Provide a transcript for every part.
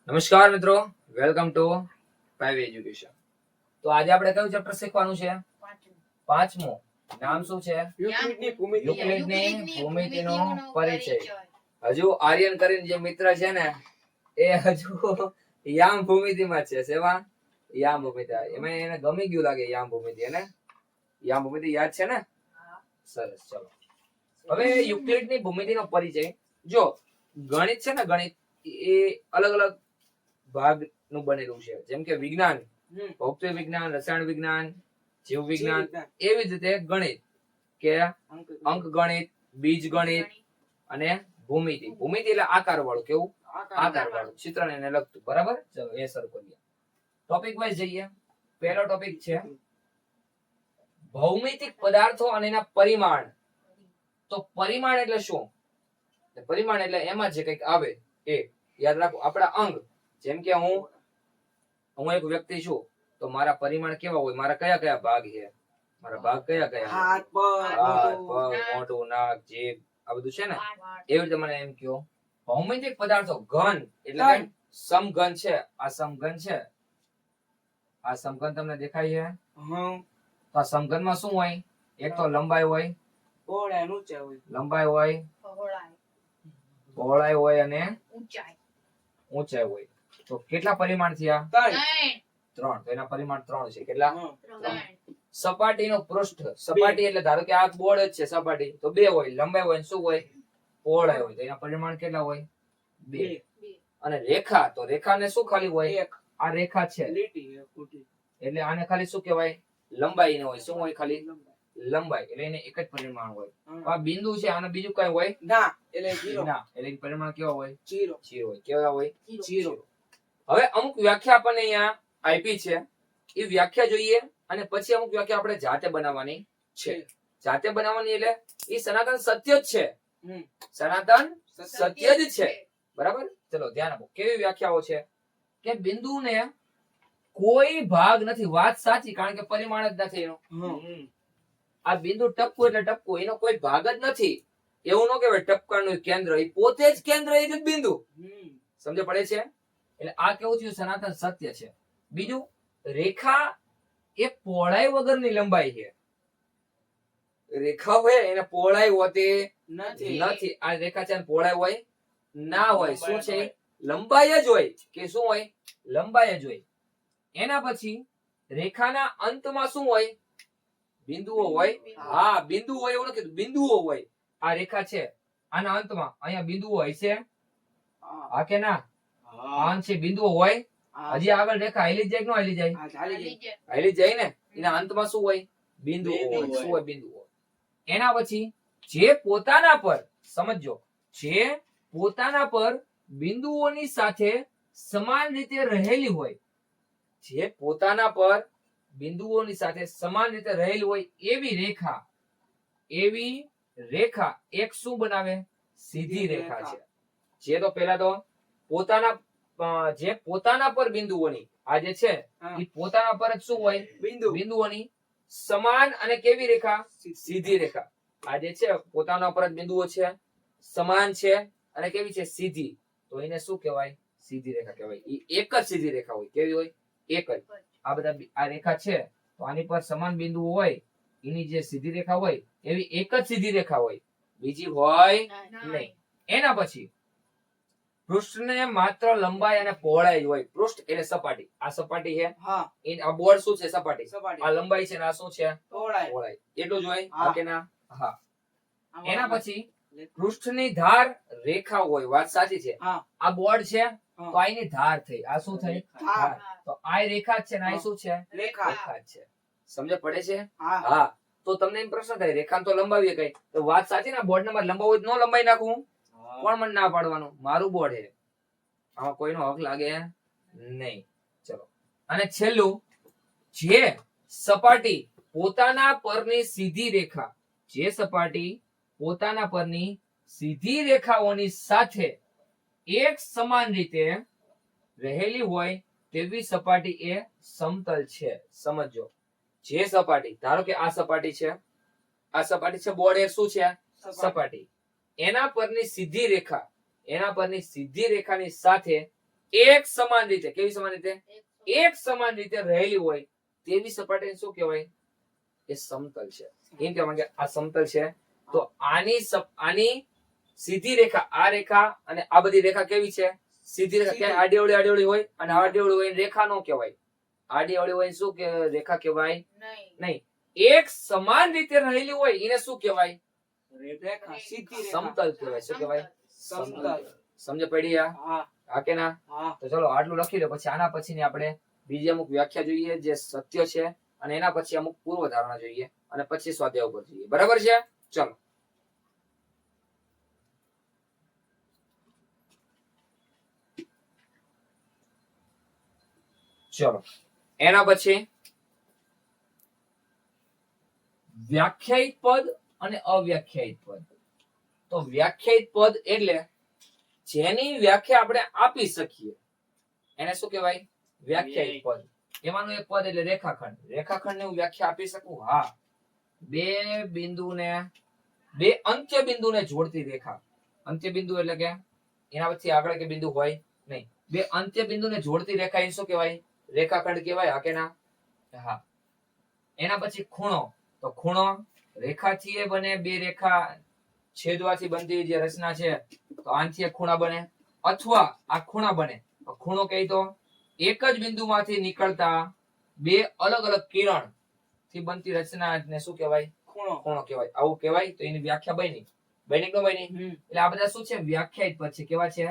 નમસ્કાર મિત્રો, welcome to 5 education. તો આજે આપણે કયું ચેપ્ટર શીખવાનું છે? પાંચમું. નામ શું છે? યુક્લિડની ભૂમિતિનો પરિચય. હજુ આર્યન કરીને જે મિત્ર છે ને એ હજુ યામ ભૂમિતિમાં છે. શેમાં? યામ ભૂમિતિ. એમાં એને ગમી ગયું લાગે યામ ભૂમિતિ. એને યામ ભૂમિતિ યાદ છે ને? સરસ. ચલો હવે યુક્લિડની ભૂમિતિનો પરિચય. જો ગણિત છે ને, ગણિત એ અલગ અલગ ભાગ નું બનેલું છે. જેમ કે વિજ્ઞાન, ભૌતિક વિજ્ઞાન, રસાયણ વિજ્ઞાન, જીવ વિજ્ઞાન, એવી જ રીતે ગણિત કે અંક ગણિત, બીજ ગણિત અને ભૂમિતિ. ભૂમિતિ એટલે આકાર વાળું. કેવું? આકાર વાળું, ચિત્ર ને લગતું. બરાબર. ચલો એ શરૂ કરીએ. ટોપિક વાઇઝ જઈએ. પહેલો ટોપિક છે ભૌમિતિક પદાર્થો અને એના પરિમાણ. તો પરિમાણ એટલે શું? પરિમાણ એટલે એમાં જે કંઈક આવે એ યાદ રાખો. આપણા અંગ, જેમ કે હું એક વ્યક્તિ છું તો મારા પરિમાણ કેવા હોય? મારા કયા કયા ભાગ છે? મારા ભાગ કયા કયા? હાથ, પગ, મોઢું, નાક, જીભ, આ બધું છે ને. એવી રીતે મને એમ કહો. ભૌમિતિક પદાર્થો, ઘન એટલે કે સમઘન છે. આ સમઘન છે. આ સમઘન તમને દેખાય છે? તો આ સમઘનમાં શું હોય? એક તો લંબાઈ હોય, લંબાઈ હોય, પહોળાઈ હોય અને ઊંચાઈ હોય. તો કેટલા પરિમાણ થયા? 3. તો એના પરિમાણ 3 છે. કેટલા? 3. સપાટીનો પૃષ્ઠ. સપાટી એટલે ધારો કે આ બોર્ડ જ છે સપાટી, તો 2 હોય. લંબાઈ હોય, શું હોય? પહોળાઈ હોય. તો એના પરિમાણ કેટલા હોય? 2. અને રેખા, તો રેખાને શું ખાલી હોય? આ રેખા છે એટલે આને ખાલી શું કહેવાય? લંબાઈ ને હોય. શું હોય? ખાલી લંબાઈ. એટલે એને એક જ પરિમાણ હોય. આ બિંદુ છે, આને બીજું કઈ હોય ના. એટલે પરિમાણ કેવા હોય? 0 હોય. કેવા હોય? 0. હવે અમુક વ્યાખ્યા આપણને અહીંયા આપી છે, એ વ્યાખ્યા જોઈએ અને પછી અમુક વ્યાખ્યા આપણે જાતે બનાવવાની છે. જાતે બનાવવાની એટલે એ સનાતન સત્ય જ છે. સનાતન સત્ય જ છે. બરાબર. ચલો ધ્યાન આપો. કેવી વ્યાખ્યાઓ છે કે બિંદુને કોઈ ભાગ નથી. વાત સાચી, કારણ કે પરિમાણ જ નથી એનો. આ બિંદુ ટપકું એટલે ટપકું, એનો કોઈ ભાગ જ નથી. એવું ન કહેવાય ટપકાનું કેન્દ્ર, એ પોતે જ કેન્દ્ર, એ જ બિંદુ. સમજ પડે છે? એટલે આ કેવું થયું? સનાતન સત્ય છે. બીજું, રેખા એ પહોળાઈ વગરની લંબાઈ છે. રેખા હોય એને પહોળાઈ હોતી નથી. આ રેખા છે, પહોળાઈ હોય ના હોય. શું છે? લંબાઈ જ હોય. કે શું હોય? લંબાઈ જ હોય. એના પછી રેખાના અંતમાં શું હોય? બિંદુઓ હોય. હા, બિંદુ હોય એવું નથી, બિંદુઓ હોય. આ રેખા છે, આના અંતમાં અહીંયા બિંદુઓ હોય છે. હા કે ના? આ છે બિંદુઓ હોય. હજી આગળ રેખા હાલી જાય કે ન હાલી જાય? હાલી જાય ને. એના અંતમાં શું હોય? બિંદુઓ હોય. શું હોય? બિંદુઓ. એના પછી જે પોતાના પર, સમજો, જે પોતાના પર બિંદુઓની સાથે સમાન રીતે રહેલી હોય, જે પોતાના પર બિંદુઓની સાથે સમાન રીતે રહેલી હોય એવી રેખા એક શું બનાવે? સીધી રેખા છે. જે તો પહેલા તો પોતાના જે પોતાના પર બિંદુઓની આ જે છે એ પોતાના પર જ શું હોય? બિંદુઓની સમાન અને કેવી રેખા? સીધી રેખા. આ જે છે પોતાના પર જ બિંદુઓ છે, સમાન છે અને કેવી છે? સીધી. તો એને શું કહેવાય? સીધી રેખા કહેવાય. એ એક જ સીધી રેખા હોય. કેવી હોય? એક જ. આ બધા આ રેખા છે તો આની પર સમાન બિંદુઓ હોય, એની જે સીધી રેખા હોય એવી એક જ સીધી રેખા હોય, બીજી હોય નહીં. એના પછી પૃષ્ઠને માત્ર લંબાઈ અને પહોળાઈ જ હોય. પૃષ્ઠ એટલે સપાટી. આ સપાટી છે, આ બોર્ડ શું છે? સપાટી. આ લંબાઈ છે, આ શું છે? પહોળાઈ. એટલું જ હોય. હા કે ના? હા. એના પછી પૃષ્ઠની ધાર રેખા હોય. વાત સાચી છે. આ બોર્ડ છે તો આની ધાર થઈ. આ શું થઈ? ધાર. તો આ રેખા જ છે ને આ શું છે? રેખા જ છે. સમજ પડે છે? હા. તો તમને એમ પ્રશ્ન થાય, રેખા તો લંબાવીએ કઈ, તો વાત સાચી ને. બોર્ડ નંબર લંબાવું ન લંબાઈ નાખવું? કોણ મને ના પાડવાનું? મારું બોર્ડ છે, આમાં કોઈનો હક લાગે નહીં. ચલો. અને છેલ્લું, જે સપાટી પોતાના પરની સીધી રેખા, જે સપાટી પોતાના પરની સીધી રેખાઓની સાથે એક સમાન રીતે રહેલી હોય તેવી સપાટી એ સમતલ છે. સમજો. જે સપાટી, ધારો કે આ સપાટી છે, આ સપાટી છે, બોર્ડ એ શું છે? સપાટી. એના પરની સીધી રેખાની સાથે એક સમાન રીતે, કેવી સમાન રીતે? એક સમાન રીતે રહેલી હોય તેવી સપાટીને શું કહેવાય? એ સમતલ છે. એમ કહેવાય કે આ સમતલ છે. તો આની સીધી રેખા, આ રેખા અને આ બધી રેખા કેવી છે? સીધી રેખા. ક્યાંય આડી અવળી હોય અને આડી અવળી હોય રેખા નો કહેવાય. આડી અવળી હોય શું કે રેખા કહેવાય નહીં. એક સમાન રીતે રહેલી હોય એને શું કહેવાય? રેખા, સીધી રેખા. સમતલ કહેવાય. શું કહેવાય? સમતલ. સમજ પડી? હા હા કે ના? હા. તો ચલો આટલું લખી લો. પછી આના પછીની આપણે બીજી અમુક વ્યાખ્યા જોઈએ જે સત્ય છે, અને એના પછી અમુક પૂર્વ ધારણા જોઈએ, અને પછી સ્વાધ્યાય ઉપર જોઈએ. બરાબર છે? ચલો એના પછી વ્યાખ્યાયિત પદ અને અવ્યાખ્યાયિત પદ. તો વ્યાખ્યાયિત પદ એટલે જેની વ્યાખ્યા આપણે આપી શકીએ એને શું કહેવાય? વ્યાખ્યાયિત પદ. એમાંનું એક પદ એટલે રેખાખંડ. રેખાખંડને હું વ્યાખ્યા આપી શકું? હા. બે અંત્ય બિંદુને જોડતી રેખા. અંત્ય બિંદુ એટલે કે એના પછી આગળ કે બિંદુ હોય નહીં. બે અંત્ય બિંદુને જોડતી રેખા એ શું કહેવાય? રેખાખંડ કહેવાય. હા કે ના? હા. એના પછી ખૂણો. તો ખૂણો રેખાથી એ બને. બે રેખા છેદવાથી બનતી જે રચના છે તો આનથી એક ખૂણા બને, અથવા આ ખૂણા બને. ખૂણો કહી તો એક જ બિંદુમાંથી નીકળતા બે અલગ અલગ કિરણ થી બનતી રચનાને શું કહેવાય? ખૂણો કહેવાય. આવું કહેવાય. તો એની વ્યાખ્યા બની કે ન બની? એટલે આ બધા શું છે? વ્યાખ્યાયિત પદ છે. કેવા છે?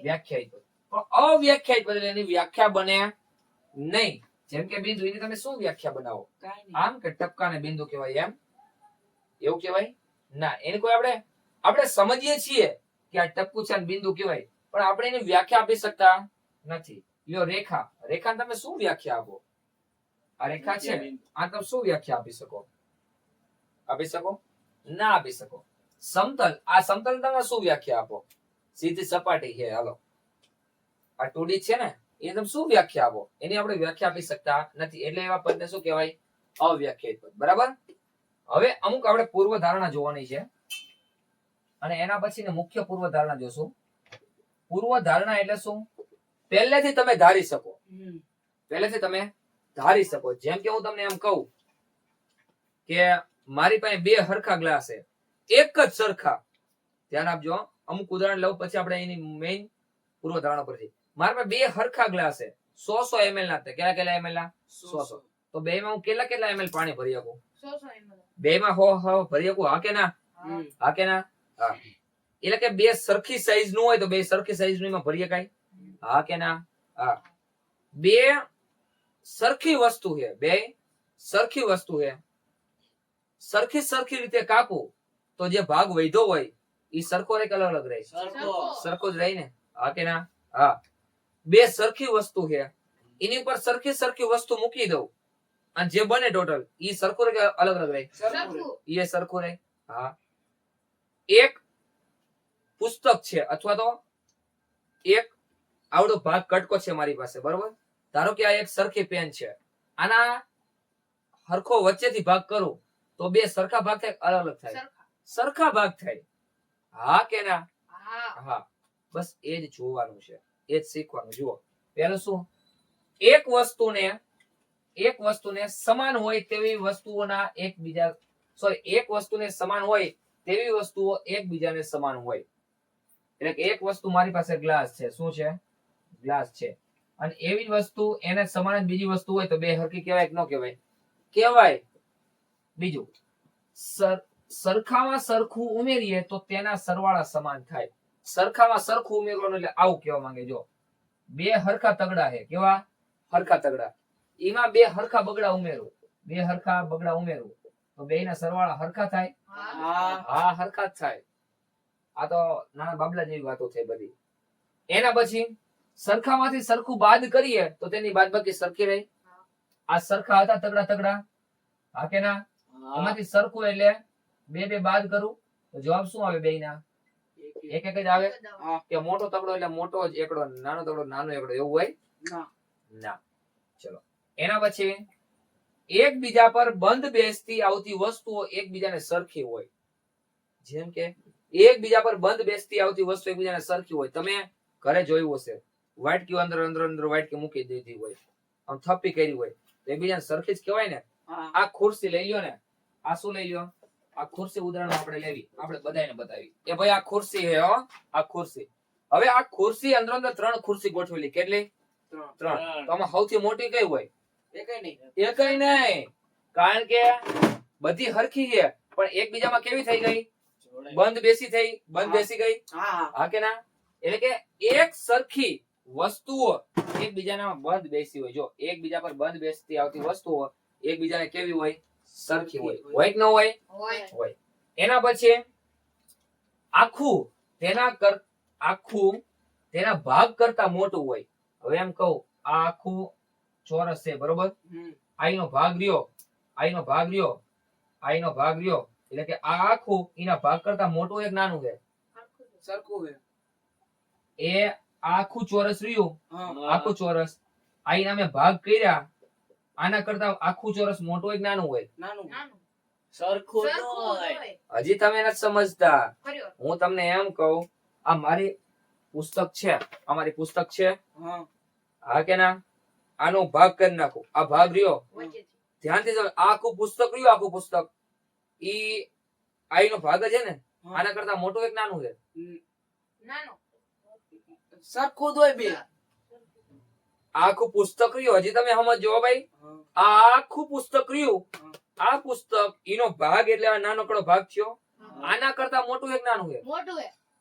વ્યાખ્યાયિત પદ. પણ અવ્યાખ્યાયિત પદ એટલે એની વ્યાખ્યા બને નહીં. જેમ કે બિંદુ, એની તમે શું વ્યાખ્યા બનાવો? આમ કે ટપકાને બિંદુ કહેવાય એમ? એવું કહેવાય ના. એને કોઈ આપણે સમજીએ છીએ કે આ ટપકું છે બિંદુ કહેવાય, પણ આપણે એની વ્યાખ્યા આપી શકતા નથી. લ્યો રેખા. રેખાને તમે શું વ્યાખ્યા આપો? આ રેખા છે, આ તમે શું વ્યાખ્યા આપી શકો? આપી શકો? ના આપી શકો. સમતલ. આ સમતલ તમે શું વ્યાખ્યા આપો? સીધી સપાટી છે. હાલો, આ 2D છે ને, એ તમે શું વ્યાખ્યા આપો? એની આપણે વ્યાખ્યા આપી શકતા નથી. એટલે એવા પદને શું કહેવાય? અવ્યાખ્યાયિત પદ. બરાબર? હવે અમુક આપણે પૂર્વ ધારણા જોવાની છે, અને એના પછી મુખ્ય પૂર્વ ધારણા જોશું. પૂર્વ ધારણા એટલે શું? પહેલેથી તમે ધારી શકો. પહેલેથી તમે ધારી શકો. જેમ કે હું તમને એમ કહું કે મારી પાસે બે હરખા ગ્લાસ છે, એક જ સરખા. ધ્યાન આપજો. અમુક ઉદાહરણ લઉં પછી આપણે એની મેઇન પૂર્વ ધારણા પર જઈએ. મારા પાસે બે હરખા ગ્લાસ છે, 100 ml ના. કેટલા ml ના? 100. તો બે માં હું કેટલા ml પાણી ભરી શકું? 100 ml. બે માં ભરી શકું? હા કે ના? હા કે ના? હા. એટલે કે બે સરખી સાઈઝ નું હોય તો બે સરખી સાઈઝ નું એમાં ભરી શકાય? હા કે ના? હા. બે સરખી વસ્તુ છે, બે સરખી વસ્તુ છે, સરખી રીતે કાપું તો જે ભાગ વધ્યો હોય એ સરખો રહે કે અલગ અલગ રહે? સરખો જ રહે ને? હા કે ના? હા. બે સરખી વસ્તુ છે, એની ઉપર સરખી વસ્તુ મૂકી દઉં અને જે બને ટોટલ એ સરખું રહે કે અલગ અલગ રહે? એ સરખું રહે. હા. એક પુસ્તક છે, અથવા તો એક આવડો ભાગ કટકો છે મારી પાસે, બરોબર? ધારો કે આ એક સરખી પેન છે, આના હરખો વચ્ચેથી ભાગ કરું તો બે સરખા ભાગ થાય, અલગ અલગ થાય? સરખા ભાગ થાય. હા કે ના? હા. બસ એ જ જોવાનું છે, એ જ શીખવાનું. જુઓ, પેલું શું? એક વસ્તુને સમાન હોય તેવી વસ્તુઓના એક વસ્તુને સમાન હોય તેવી વસ્તુઓ એકબીજાને સમાન હોય. એટલે કે એક વસ્તુ મારી પાસે ગ્લાસ છે. શું છે? ગ્લાસ છે. અને એવી જ વસ્તુ એને સમાન જ બીજી વસ્તુ હોય તો બે હરખી કહેવાય કે ન કહેવાય? કહેવાય. બીજું, સરખામાં સરખું ઉમેરીએ તો તેના સરવાળા સમાન થાય. સરખામાં સરખું ઉમેરવાનું એટલે આવું કહેવા માંગે. જો બે હરખા તગડા છે, કેવા હરખા તગડા, એમાં બે હરખા બગડા ઉમેરું, તો બે ના સરવાળા હરખા થાય? હા, હરખા જ થાય. આ તો નાના બાબલા જેવી વાતો છે બધી. એના પછી સરખામાંથી સરખું બાદ કરીએ તો તેની બાદબાકી સરખી રહે. આ સરખા હતા તગડા. હા કે ના? એમાંથી સરખું એટલે બે બાદ કરું તો જવાબ શું આવે? બે ના એક જ આવે. કે મોટો તગડો એટલે મોટો જ એકડો, નાનો તગડો નાનો એકડો, એવું હોય ના. ચલો, એના પછી એકબીજા પર બંધ બેસતી આવતી વસ્તુઓ એકબીજાને સરખી હોય. જેમ કે એકબીજા પર બંધ બેસતી આવતી વસ્તુ એકબીજાને સરખી હોય. તમે ઘરે જોયું હશે, વાટકી અંદર અંદર અંદર વાટકી મૂકી દીધી હોય, આમ થપ્પી કરી હોય, તો એકબીજાને સરખી જ કહેવાય ને. હા. આ ખુરશી લઈ લ્યો ને, આ શું લઈ લ્યો, આ ખુરશી ઉદાહરણ આપણે લેવી, આપણે બધાને બતાવી કે ભાઈ આ ખુરશી હે હો, આ ખુરશી. હવે આ ખુરશી અંદર અંદર 3 ખુરશી ગોઠવેલી, કેટલી? 3. તો આમાં સૌથી મોટી કઈ હોય? એકય નહીં. એકય નહીં, કારણ કે બધી હરખી છે પણ એકબીજામાં કેવી થઈ ગઈ? બંધ બેસી થઈ, બંધ બેસી ગઈ. હા હા. હા કે ના? એટલે કે એક સરખી વસ્તુઓ એકબીજાના બંધ બેસી હોય. જો એકબીજા પર બંધ બેસતી આવતી વસ્તુઓ એકબીજાને કેવી હોય? સરખી હોય. હોય કે ન હોય? હોય. એના પછી આખું તેના ભાગ કરતા મોટું હોય. હવે એમ કહું, આ આખું ચોરસ છે, બરોબર? હમ. આઈનો ભાગ રહ્યો, આઈનો ભાગ રહ્યો, આઈનો ભાગ રહ્યો, એટલે કે આ આખું એના ભાગ કરતા મોટું એક નાનું છે. સરખું છે. એ આખું ચોરસ રહ્યું, હા. આખું ચોરસ, આઈના મેં ભાગ કર્યા, આના કરતા આખું ચોરસ મોટું એક નાનું હોય. નાનું. સરખું ન હોય. હજી તમે નથી સમજતા. હું તમને એમ કહું, આ મારી પુસ્તક છે, અમારી પુસ્તક છે, હા. હા કે ના? આનો ભાગ કરી નાખો, આ ભાગ રહ્યો, ધ્યાનથી જો, આ આખું પુસ્તક રહ્યું, આખું પુસ્તક ઈ આઈનો ભાગ છે ને, હા. આના કરતા મોટું એક નાનું છે. સરખું જ હોય બે. આ આખું પુસ્તક રહ્યું, હજી તમે સમજો ભાઈ, હા. આ આખું પુસ્તક રહ્યું, આ પુસ્તક ઈનો ભાગ એટલે આ નાનકડો ભાગ થયો, આના કરતા મોટું એક નાનું છે.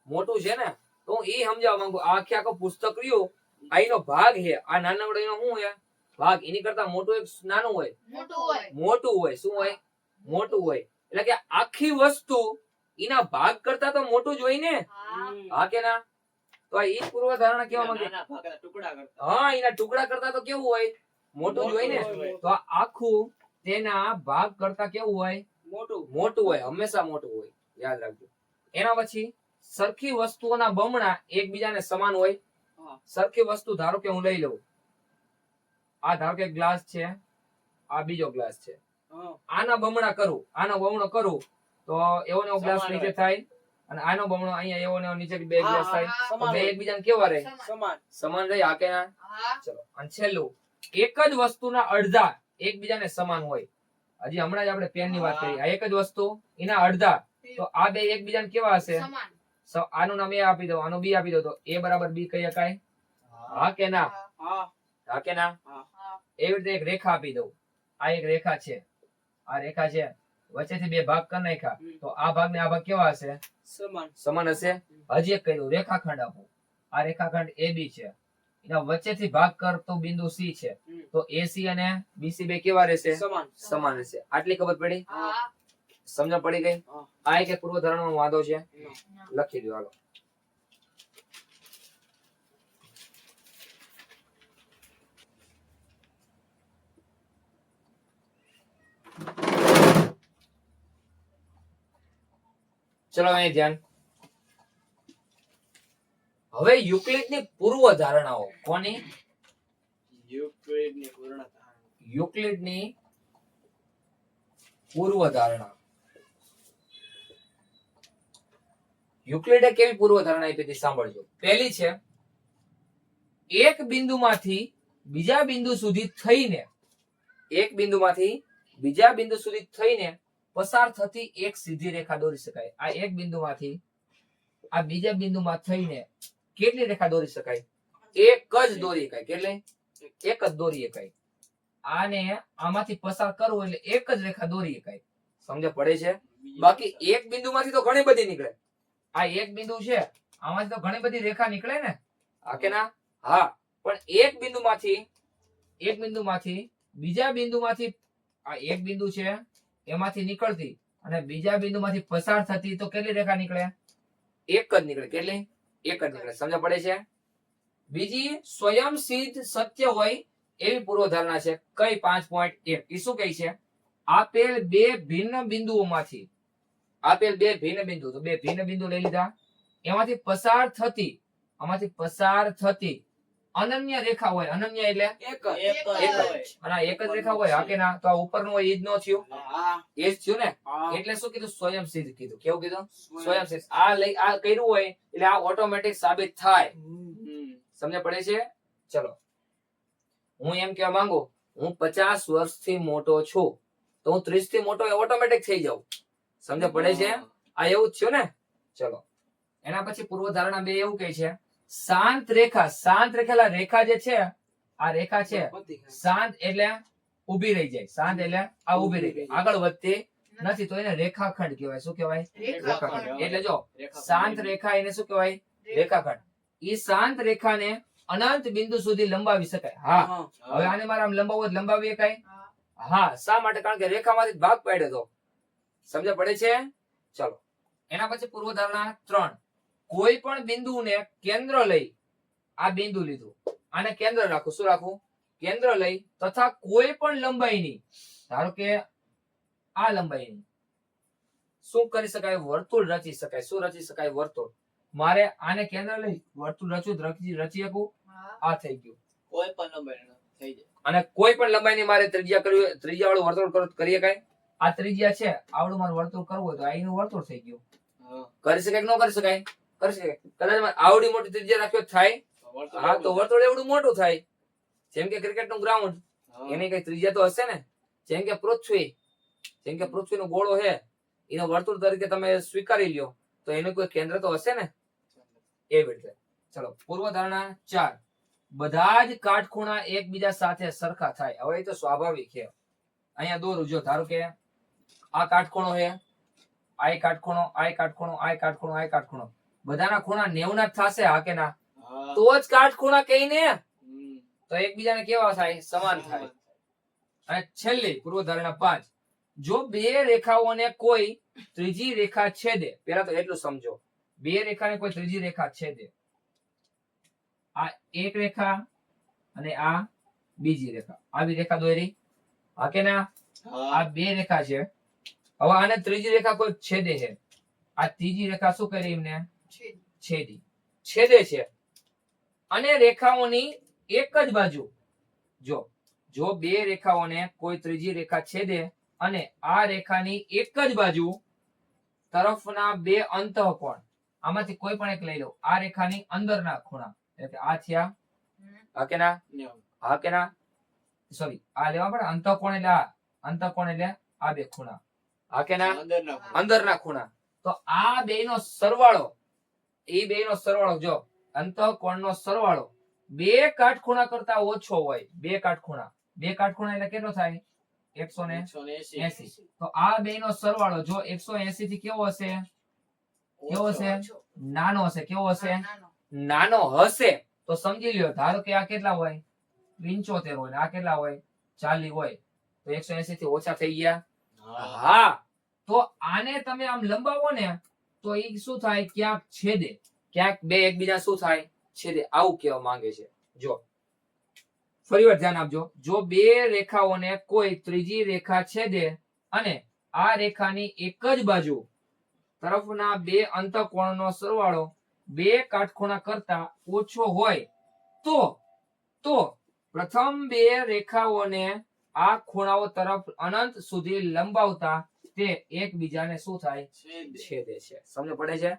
મોટું છે ને, તો હું ઈ સમજાવવા માંગુ, આ આખું પુસ્તક રહ્યું, આઈનો ભાગ છે, આ નાનકડો એનો શું છે? ભાગ. એની કરતા મોટું એક નાનું હોય, મોટું હોય. શું હોય? મોટું હોય. એટલે કે આખી વસ્તુ એના ભાગ કરતા તો મોટું જ હોય ને. હા કે ના? તો આ ઈ પૂર્વ ધારણા કેવા માંગે? નાના ભાગના ટુકડા કરતા. હા, એના ટુકડા કરતા તો કેવું હોય? મોટું જ હોય ને. મોટું હોય. તો આ આખું તેના ભાગ કરતા કેવું હોય? મોટું. મોટું હોય, હંમેશા મોટું હોય. યાદ રાખજો. એના પછી સરખી વસ્તુઓના બમણા એકબીજાને સમાન હોય. હા. સરખી વસ્તુ ધારો કે હું લઈ લઉં, આ ધારો કે ગ્લાસ છે, આ બીજો ગ્લાસ છે, હા. આના બમણા કરું, આનો બમણો કરું, તો એવો ને એવો ગ્લાસ સમાન નીચે હોય. થાય, અને આનો બમણો અહીંયા એવો ને એવો નીચે બે હા, ગ્લાસ હા, થાય, તો સમાન બે હોય. એકબીજાને કેવા રહે? સમાન. સમાન રહે. હા કે ના? ચલો, અને છેલ્લું, એક જ વસ્તુના અડધા એકબીજાને સમાન હોય. હજી હમણાં જ આપણે પેન ની વાત કરી, આ એક જ વસ્તુ એના અડધા, તો આ બે એકબીજાને કેવા હશે? આનું નામ એ આપી દો, આનું બી આપી દો, તો એ બરાબર બી કહી શકાય. હા કે ના? હા. હા કે ના? હા. એવી રીતે એક રેખા આપી દઉં, આ એક રેખા છે, આ રેખા છે, વચ્ચેથી બે ભાગ કરી નાખ્યા, તો આ ભાગ ને આ ભાગ કેવા હશે? સમાન. સમાન હશે. હજી એક કહી દઉં, રેખાખંડ આપો, આ રેખાખંડ AB છે, એના વચ્ચેથી ભાગ કરતો બિંદુ C છે, તો AC અને BC બે કેવા રહેશે? સમાન. સમાન રહેશે. આટલી ખબર પડી? હા. સમજણ પડી ગઈ? હા. આ એક પૂર્વ ધારણામાં વાંધો છે? લખી દો, હાલો. ચલો અહીં ધ્યાન. હવે યુક્લિડની પૂર્વ ધારણાઓ. કોની? યુક્લિડની પૂર્ણ ધારણા. યુક્લિડની પૂર્વ ધારણા. યુક્લિડે કેવી પૂર્વ ધારણા આપી હતી સાંભળજો. પહેલી છે, એક બિંદુમાંથી બીજા બિંદુ સુધી થઈને, એક બિંદુમાંથી બીજા બિંદુ સુધી થઈને પસાર થતી એક સીધી રેખા દોરી શકાય. આ એક બિંદુમાંથી આ બીજા બિંદુમાં થઈને કેટલી રેખા દોરી શકાય? એક જ દોરી શકાય. કેટલી? એક જ દોરી શકાય. આને આમાંથી પસાર કરવું એટલે એક જ રેખા દોરી શકાય. સમજ પડે છે? બાકી એક બિંદુમાંથી તો ઘણી બધી નીકળે. આ એક બિંદુ છે, આમાંથી તો ઘણી બધી રેખા નીકળે ને. હા કે ના? હા. પણ એક બિંદુમાંથી બીજા બિંદુમાંથી, આ એક બિંદુ છે એમાંથી નીકળતી અને બીજા બિંદુમાંથી પસાર થતી તો કેટલી રેખા નીકળે? એક જ નીકળે. કેટલી? એક જ નીકળે. સમજ પડે છે? બીજી સ્વયંસિદ્ધ સત્ય હોય એવી પૂર્વ ધારણા છે. કઈ? 5.1. એ શું કહે છે? આપેલ બે ભિન્ન બિંદુઓમાંથી, આપેલ બે ભિન્ન બિંદુ, તો બે ભિન્ન બિંદુ લઈ લીધા, એમાંથી પસાર થતી અનન્ય રેખા હોય. અનન્ય એટલે એક જ. એક જ એક જ. હોય. અને આ એક જ રેખા હોય. હા કે ના? તો આ ઉપરનું હોય એ જ નો થયું, હા. એ જ થયું ને. હા. એટલે શું કીધું? સ્વયંસિદ્ધ કીધું. કેવું કીધું? સ્વયંસિદ્ધ. આ કર્યું હોય એટલે આ ઓટોમેટિક સાબિત થાય. હમ. હમ. સમજ પડે છે? ચલો, હું એમ કહેવા માંગુ હું 50 વર્ષથી મોટો છું તો હું 30 થી મોટો ઓટોમેટિક થઈ જાઉં. સમજ પડે છે? આ એવું જ છે ને. ચલો, એના પછી પૂર્વધારણા 2 એવું કહે છે શાંત રેખા. શાંત રેખા રેખા જે છે આ રેખા છે શાંત એટલે ઊભી રહી જાય. શાંત એટલે આ ઊભી રહી જાય, આગળ વધતી નથી, તો એને રેખાખંડ કહેવાય. શું કહેવાય? રેખાખંડ. એટલે જો શાંત રેખા એને શું કહેવાય? રેખાખંડ. ઈ શાંત રેખાને અનંત બિંદુ સુધી લંબાવી શકાય. હા, હવે આને મારે આમ લંબાવવું હોય તો લંબાવી શકાય? હા. શા માટે? કારણ કે રેખામાંથી ભાગ પાડ્યો તો. સમજ પડે છે? ચલો, એના પછી પૂર્વધારણા 3, કોઈ પણ બિંદુને કેન્દ્ર લઈ, આ બિંદુ લીધું, આને કેન્દ્ર રાખું. શું રાખું? કેન્દ્ર લઈ તથા કોઈ પણ લંબાઈની, ધારો કે આ લંબાઈની શું કરી શકાય? વર્તુળ રચી શકાય. શું રચી શકાય? વર્તુળ. મારે આને કેન્દ્ર લઈ વર્તુળ રચી શકું. આ થઈ ગયું. કોઈ પણ લંબાઈનો થઈ જાય. અને કોઈ પણ લંબાઈની મારે ત્રિજ્યા કરવી, ત્રિજ્યા વાળું વર્તુળ કરી શકાય. આ ત્રિજ્યા છે, આવડું મારું વર્તુળ કરવું હોય તો આ એનું વર્તુળ થઈ ગયું. કરી શકાય કે ન કરી શકાય? કરી શકાય. કદાચ આવડી મોટી ત્રિજ્યા રાખ્યો થાય, હા, તો વર્તુળ એવડું મોટું થાય. જેમ કે ક્રિકેટ નું ગ્રાઉન્ડ, એની કઈ ત્રિજ્યા તો હશે ને. જેમ કે પૃથ્વીનો ગોળો છે, એનો વર્તુળ તરીકે તમે સ્વીકારી લ્યો તો એનું કોઈ કેન્દ્ર તો હશે ને. એવી રીતે. ચલો, પૂર્વધારણા 4, બધા જ કાટખૂણા એકબીજા સાથે સરખા થાય. હવે એ તો સ્વાભાવિક છે. અહીંયા દોરું, જો ધારો કે આ કાટખૂણો છે, આ કાટખૂણો, આ કાટખૂણો, આ કાટખૂણો, આ કાટખૂણો, બધાના ખૂણા 90 ના થશે. હા કે ના? તો જ કાટખૂણા કહીને, તો એકબીજાને કેવા થાય? સમાન થાય. અને છેલ્લી પૂર્વધારણા 5, જો બે રેખાઓને કોઈ ત્રીજી રેખા છેદે. પહેલા તો એટલું સમજો, બે રેખાને કોઈ ત્રીજી રેખા છેદે. આ એક રેખા અને આ બીજી રેખા, આવી રેખા દોરી. હા કે ના? આ બે રેખા છે. હવે આને ત્રીજી રેખા કોઈ છેદે છે. આ ત્રીજી રેખા શું કરી? એમને છેદે છે. અને રેખાઓની એક જ બાજુ, જો બે રેખાઓને કોઈ ત્રીજી રેખા છેદે અને આ રેખાની એક જ બાજુ તરફના બે અંતઃકોણ, આમાંથી કોઈ પણ એક લઈ લો. આ રેખાની અંદરના ખૂણા એટલે આ થયા. હા કે ના? હા કે ના? સોરી, આ લેવા પડે. અંતઃકોણ એટલે આ, અંતઃકોણ એટલે આ બે ખૂણા. હા કે ના? અંદરના ખૂણા. તો આ બેનો સરવાળો, એ બેનો સરવાળો, જો અંતઃકોણનો સરવાળો બે કાટખૂણા કરતા ઓછો હોય. બે કાટખૂણા એટલે કેટલો થાય? 180. તો આ બેનો સરવાળો જો 180 થી કેવો હશે? નાનો હશે. કેવો હશે? નાનો હશે. તો સમજી લ્યો, ધારો કે આ કેટલા હોય? 75 હોય ને આ કેટલા હોય? 40 હોય. તો 180 થી ઓછા થઈ ગયા. હા, તો આને તમે આમ લંબાવો ને તો એ શું થાય? ક્યાંક છેદે, ક્યાંક બે એકબીજા શું થાય? છેદે. આવું કહેવા માંગે છે. જો ફરીવાર ધ્યાન આપજો, જો બે રેખાઓને કોઈ ત્રીજી રેખા છેદે અને આ રેખાની એક જ બાજુ તરફના બે અંતઃકોણનો સરવાળો બે કાટખૂણા કરતા ઓછો હોય તો પ્રથમ બે રેખાઓને આ ખૂણાઓ તરફ અનંત સુધી લંબાવતા તે એકબીજાને શું થાય? છેદે છે. સમજ પડે છે?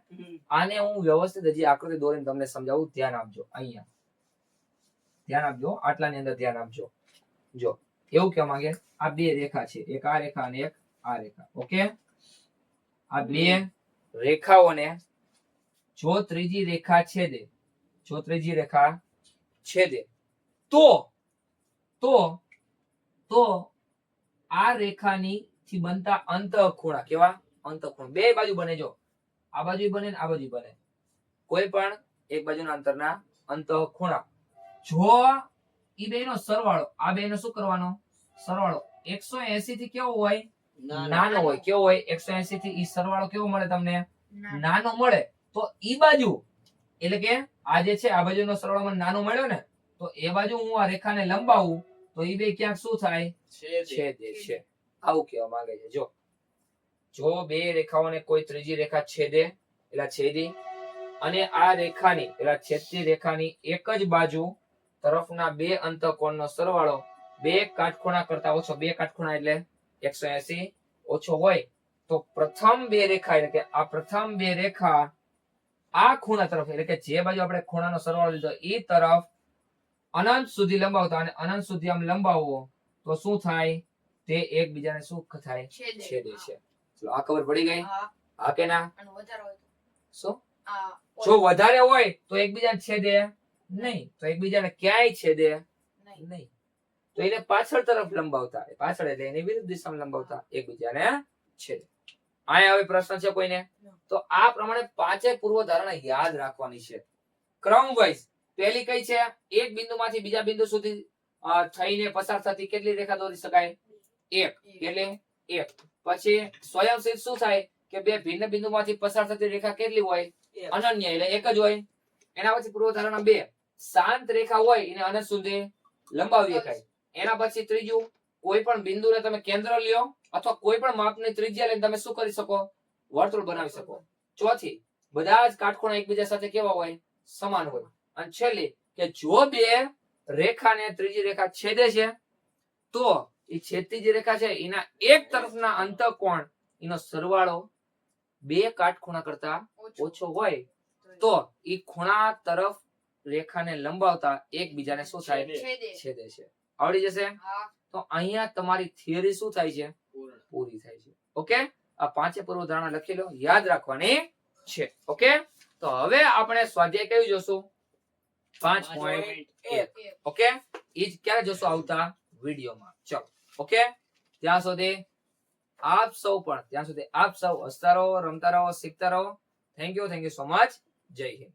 આને હું વ્યવસ્થિત હજી આકૃતિ દોરીને તમને સમજાવું. ધ્યાન આપજો. અહીંયા ધ્યાન આપજો, આટલાની અંદર ધ્યાન આપજો. જો એવું કહેવા માંગે, આ બે રેખા છે, એક આ રેખા અને એક આ રેખા. ઓકે, આ બે રેખાઓને જો ત્રીજી રેખા છેદે, તો આ રેખાની થી બનતા અંતઃખૂણા, કેવા અંતઃખૂણા? બે બાજુ બને. જો આ બાજુ બને ને આ બાજુ બને. કોઈ પણ એક બાજુના અંતરના અંતઃખૂણા. જો ઈ બેનો સરવાળો, આ બેનો શું કરવાનો? સરવાળો 180 થી કેવો હોય? નાનો હોય. કેવો હોય? 180 થી ઈ સરવાળો કેવો મળે તમને? નાનો મળે. તો ઈ બાજુ એટલે કે આ જે છે આ બાજુનો સરવાળો મને નાનો મળ્યો ને, તો એ બાજુ હું આ રેખાને લંબાવું તો ઈ બે ક્યાંક શું થાય? છેદે છે. આવું કહેવા માંગે છે. જો બે રેખાઓને કોઈ ત્રીજી રેખા છેદે એટલે છેદી અને આ રેખાની એટલે છેદતી રેખાની એક જ બાજુ તરફના બે અંતઃકોણનો સરવાળો બે કાટખૂણા કરતા ઓછો, બે કાટખૂણા એટલે 180 ઓછો હોય તો પ્રથમ બે રેખા એટલે કે આ પ્રથમ બે રેખા આ ખૂણા તરફ એટલે કે જે બાજુ આપણે ખૂણાનો સરવાળો લીધો એ તરફ અનંત સુધી લંબાવતા અને અનંત સુધી આમ લંબાવવો તો શું થાય? તે એકબીજાને શું થાય? છેદે. છેદે છે. ચલો આ ખબર પડી ગઈ? હા હા કે ના? અને વધારે હોય તો શું? આ જો વધારે હોય તો એકબીજાને છેદે નહીં, તો એકબીજાને ક્યાંય છેદે નહીં. નહીં. તો એને પાછળ તરફ લંબાવતા, પાછળ એટલે એની વિરુદ્ધ દિશામાં લંબાવતા એકબીજાને છેદે. આયા હવે પ્રશ્ન છે કોઈને? તો આ પ્રમાણે પાંચે પૂર્વધારણા યાદ રાખવાની છે ક્રમ વાઇઝ. પહેલી કઈ છે? એક બિંદુમાંથી બીજા બિંદુ સુધી થઈને પસાર થતી કેટલી રેખા દોરી શકાય? એક. એટલે એક. પછી સ્વયંસિદ્ધ શું થાય કે બે ભિન્ન બિંદુમાંથી પસાર થતી રેખા કેટલી હોય? એક. અનન્ય એટલે એક જ હોય. એના પછી પૂર્વધારણા 2 શાંત રેખા હોય એને અનંત સુધી લંબાવી શકાય. એના પછી ત્રીજું કોઈ પણ બિંદુને તમે કેન્દ્ર લ્યો અથવા કોઈ પણ માપની ત્રિજ્યા લઈને તમે શું કરી શકો? વર્તુળ બનાવી શકો. ચોથી બધા જ કાટખૂણા એકબીજા સાથે કેવા હોય? સમાન હોય. અને છેલ્લી કે જો બે રેખાને ત્રીજી રેખા છેદે છે તો એ છેદતી જે રેખા છે એના એક તરફના અંતઃકોણ એનો સરવાળો બે કાટખૂણા કરતા ઓછો હોય તો એ ખૂણા તરફ રેખાને લંબાવતા એકબીજાને શું થાય? છેદે. છેદે છે. આવડી જશે? હા તો અહીંયા તમારી થિયરી શું થાય છે? પૂર્ણ. પૂરી થાય છે. ઓકે, આ પાંચે પૂર્વધારણા લખી લો, યાદ રાખવાની છે. ઓકે, તો હવે આપણે સ્વાધ્યાય કયું જોશું? 5.1. ઓકે, ઈ જ ક્યારે જોશું? આવતા વિડીયોમાં. ચલો, ઓકે, ત્યાં સુધી આપ સૌ હસતા રહો, રમતા રહો, શીખતા રહો. Thank you so much. જય હિન્દ.